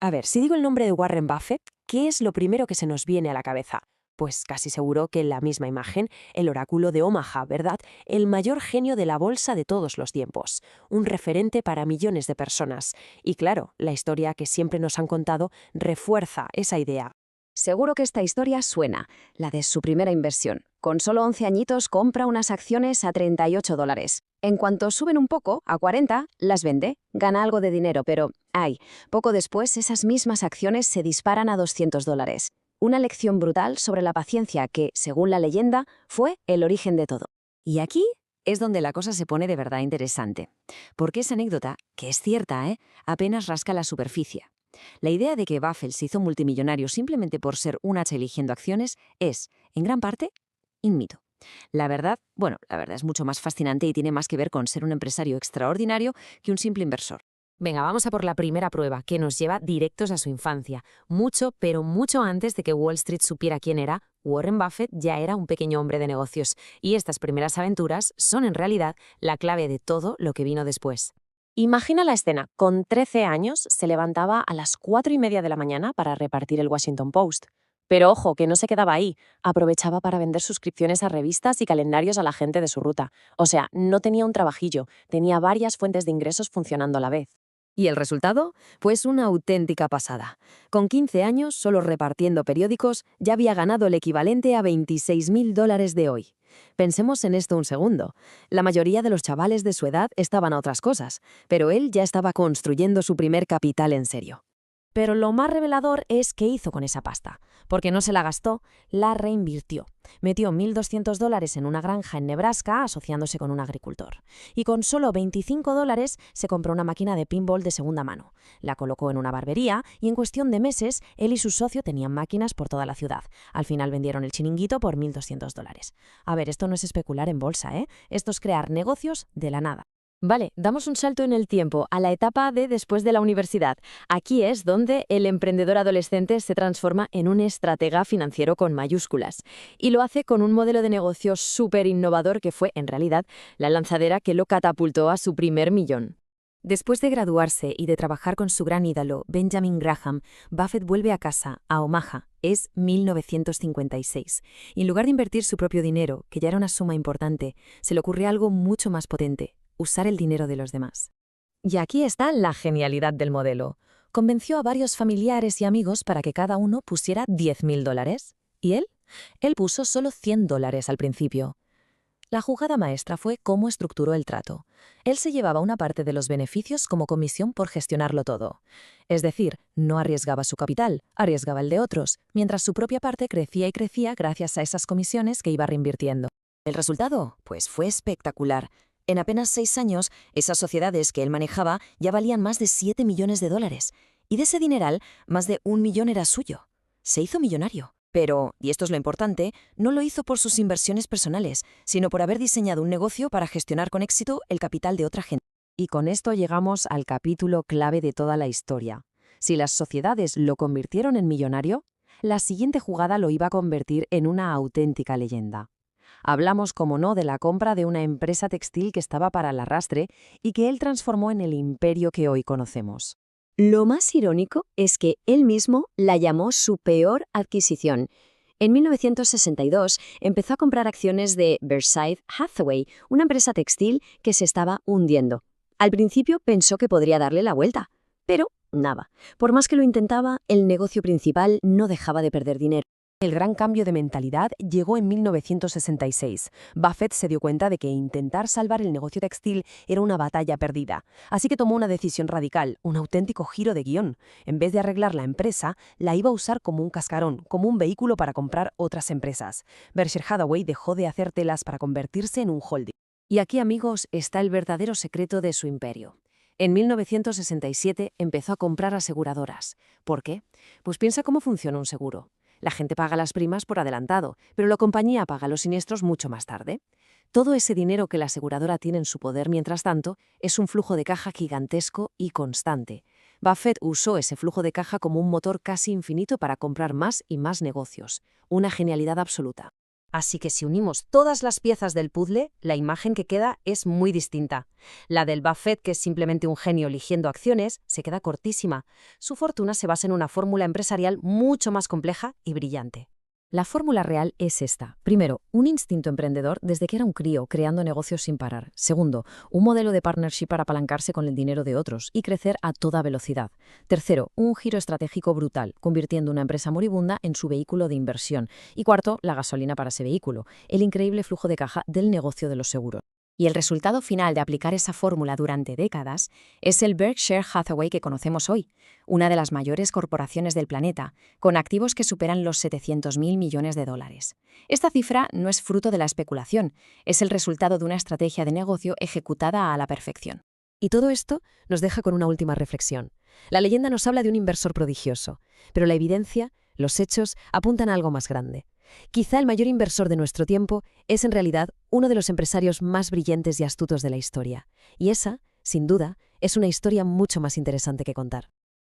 A ver, si digo el nombre de Warren Buffett, ¿qué es lo primero que se nos viene a la cabeza? Pues casi seguro que en la misma imagen, el oráculo de Omaha, ¿verdad? El mayor genio de la bolsa de todos los tiempos, un referente para millones de personas. Y claro, la historia que siempre nos han contado refuerza esa idea. Seguro que esta historia suena, la de su primera inversión. Con solo 11 añitos compra unas acciones a $38. En cuanto suben un poco, a 40, las vende, gana algo de dinero, pero, poco después esas mismas acciones se disparan a $200. Una lección brutal sobre la paciencia que, según la leyenda, fue el origen de todo. Y aquí es donde la cosa se pone de verdad interesante, porque esa anécdota, que es cierta, apenas rasca la superficie. La idea de que Buffett se hizo multimillonario simplemente por ser un hacha eligiendo acciones es, en gran parte, un mito. La verdad es mucho más fascinante y tiene más que ver con ser un empresario extraordinario que un simple inversor. Venga, vamos a por la primera prueba, que nos lleva directos a su infancia. Mucho, pero mucho antes de que Wall Street supiera quién era, Warren Buffett ya era un pequeño hombre de negocios, y estas primeras aventuras son en realidad la clave de todo lo que vino después. Imagina la escena. Con 13 años se levantaba a las 4:30 de la mañana para repartir el Washington Post. Pero ojo, que no se quedaba ahí. Aprovechaba para vender suscripciones a revistas y calendarios a la gente de su ruta. O sea, no tenía un trabajillo, tenía varias fuentes de ingresos funcionando a la vez. ¿Y el resultado? Pues una auténtica pasada. Con 15 años, solo repartiendo periódicos, ya había ganado el equivalente a $26.000 de hoy. Pensemos en esto un segundo. La mayoría de los chavales de su edad estaban a otras cosas, pero él ya estaba construyendo su primer capital en serio. Pero lo más revelador es qué hizo con esa pasta, porque no se la gastó, la reinvirtió. Metió $1.200 en una granja en Nebraska asociándose con un agricultor. Y con solo $25 se compró una máquina de pinball de segunda mano. La colocó en una barbería y en cuestión de meses él y su socio tenían máquinas por toda la ciudad. Al final vendieron el chiringuito por $1.200. A ver, esto no es especular en bolsa, ¿eh? Esto es crear negocios de la nada. Vale, damos un salto en el tiempo, a la etapa de después de la universidad. Aquí es donde el emprendedor adolescente se transforma en un estratega financiero con mayúsculas. Y lo hace con un modelo de negocio súper innovador que fue, en realidad, la lanzadera que lo catapultó a su primer millón. Después de graduarse y de trabajar con su gran ídolo, Benjamin Graham, Buffett vuelve a casa, a Omaha. Es 1956. Y en lugar de invertir su propio dinero, que ya era una suma importante, se le ocurre algo mucho más potente: usar el dinero de los demás. Y aquí está la genialidad del modelo. Convenció a varios familiares y amigos para que cada uno pusiera $10.000. ¿Y él? Él puso solo $100 al principio. La jugada maestra fue cómo estructuró el trato. Él se llevaba una parte de los beneficios como comisión por gestionarlo todo. Es decir, no arriesgaba su capital, arriesgaba el de otros, mientras su propia parte crecía y crecía gracias a esas comisiones que iba reinvirtiendo. ¿El resultado? Pues fue espectacular. En apenas 6 años, esas sociedades que él manejaba ya valían más de $7 millones. Y de ese dineral, más de 1 millón era suyo. Se hizo millonario. Pero, y esto es lo importante, no lo hizo por sus inversiones personales, sino por haber diseñado un negocio para gestionar con éxito el capital de otra gente. Y con esto llegamos al capítulo clave de toda la historia. Si las sociedades lo convirtieron en millonario, la siguiente jugada lo iba a convertir en una auténtica leyenda. Hablamos, como no, de la compra de una empresa textil que estaba para el arrastre y que él transformó en el imperio que hoy conocemos. Lo más irónico es que él mismo la llamó su peor adquisición. En 1962 empezó a comprar acciones de Berkshire Hathaway, una empresa textil que se estaba hundiendo. Al principio pensó que podría darle la vuelta, pero nada. Por más que lo intentaba, el negocio principal no dejaba de perder dinero. El gran cambio de mentalidad llegó en 1966. Buffett se dio cuenta de que intentar salvar el negocio textil era una batalla perdida, así que tomó una decisión radical, un auténtico giro de guión. En vez de arreglar la empresa, la iba a usar como un cascarón, como un vehículo para comprar otras empresas. Berkshire Hathaway dejó de hacer telas para convertirse en un holding. Y aquí, amigos, está el verdadero secreto de su imperio. En 1967 empezó a comprar aseguradoras. ¿Por qué? Pues piensa cómo funciona un seguro. La gente paga las primas por adelantado, pero la compañía paga los siniestros mucho más tarde. Todo ese dinero que la aseguradora tiene en su poder, mientras tanto, es un flujo de caja gigantesco y constante. Buffett usó ese flujo de caja como un motor casi infinito para comprar más y más negocios. Una genialidad absoluta. Así que si unimos todas las piezas del puzzle, la imagen que queda es muy distinta. La del Buffett, que es simplemente un genio eligiendo acciones, se queda cortísima. Su fortuna se basa en una fórmula empresarial mucho más compleja y brillante. La fórmula real es esta. Primero, un instinto emprendedor desde que era un crío, creando negocios sin parar. Segundo, un modelo de partnership para apalancarse con el dinero de otros y crecer a toda velocidad. Tercero, un giro estratégico brutal, convirtiendo una empresa moribunda en su vehículo de inversión. Y cuarto, la gasolina para ese vehículo, el increíble flujo de caja del negocio de los seguros. Y el resultado final de aplicar esa fórmula durante décadas es el Berkshire Hathaway que conocemos hoy, una de las mayores corporaciones del planeta, con activos que superan los 700.000 millones de dólares. Esta cifra no es fruto de la especulación, es el resultado de una estrategia de negocio ejecutada a la perfección. Y todo esto nos deja con una última reflexión. La leyenda nos habla de un inversor prodigioso, pero la evidencia, los hechos, apuntan a algo más grande. Quizá el mayor inversor de nuestro tiempo es en realidad uno de los empresarios más brillantes y astutos de la historia. Y esa, sin duda, es una historia mucho más interesante que contar.